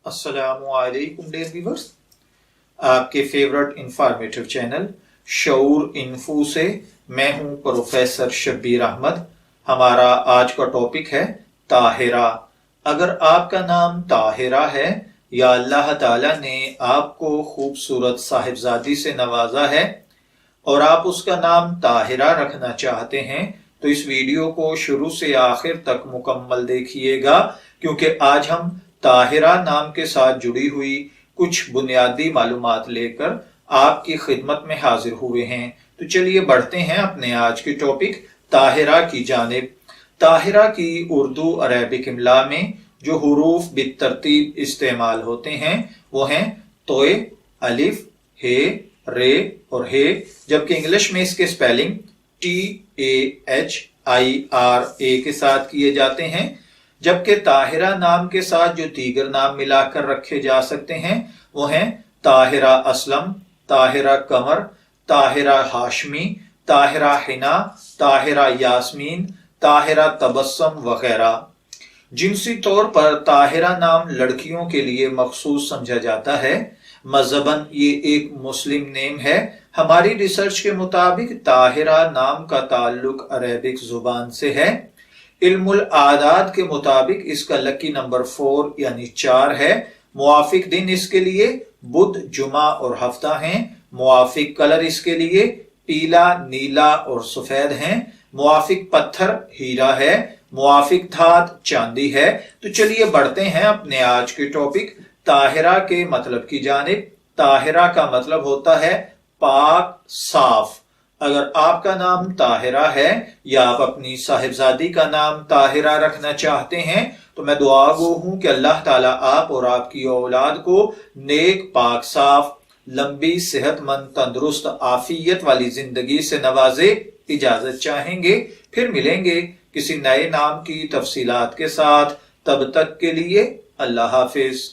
अस्सलामुअलैकुम dear viewers, आपके favourite informative channel शऊर info से मैं हूं प्रोफेसर शब्बीर अहमद। हमारा आज का टॉपिक है ताहिरा। अगर आपका नाम ताहिरा है या अल्लाह ताला ने आपको खूबसूरत साहिबजादी से नवाजा है और आप उसका नाम ताहिरा रखना चाहते हैं तो इस वीडियो को शुरू से आखिर तक मुकम्मल देखिएगा, क्योंकि आज हम ताहिरा नाम के साथ जुड़ी हुई कुछ बुनियादी मालूमात लेकर आपकी खिदमत में हाजिर हुए हैं। तो चलिए बढ़ते हैं अपने आज के टॉपिक ताहिरा की जानिब। ताहिरा की उर्दू अरबिक इमला में जो हुरूफ बितरतीब इस्तेमाल होते हैं वो हैं तोए, अलिफ, हे, रे और हे, जबकि इंग्लिश में इसके स्पेलिंग TAHIRA के साथ किए जाते हैं। जबकि ताहिरा नाम के साथ जो दीगर नाम मिलाकर रखे जा सकते हैं वो हैं ताहिरा असलम, ताहिरा कमर, ताहिरा हाशमी, ताहिरा हिना, ताहिरा यास्मीन, ताहिरा तबस्सम वगैरह। जिनसी तौर पर ताहिरा नाम लड़कियों के लिए मखसूस समझा जाता है। मजहबन ये एक मुस्लिम नेम है। हमारी रिसर्च के मुताबिक ताहिरा नाम का ताल्लुक अरेबिक जुबान से है। इल्मुल आदाद के मुताबिक इसका लकी नंबर 4 यानी 4 है। मुआफिक दिन इसके लिए बुध, जुमा और हफ्ता हैं। मुआफिक कलर इसके लिए पीला, नीला और सफेद हैं। मुआफिक पत्थर हीरा है। मुआफिक धात चांदी है। तो चलिए बढ़ते हैं अपने आज के टॉपिक ताहिरा के मतलब की जानिब। ताहिरा का मतलब होता है पाक, साफ। अगर आपका नाम ताहिरा है या आप अपनी साहिबजादी का नाम ताहिरा रखना चाहते हैं तो मैं दुआगो हूं कि अल्लाह ताला आप और आपकी औलाद को नेक, पाक, साफ, लंबी, सेहतमंद, तंदुरुस्त, आफियत वाली जिंदगी से नवाजे। इजाजत चाहेंगे, फिर मिलेंगे किसी नए नाम की तफसीलात के साथ। तब तक के लिए अल्लाह हाफिज।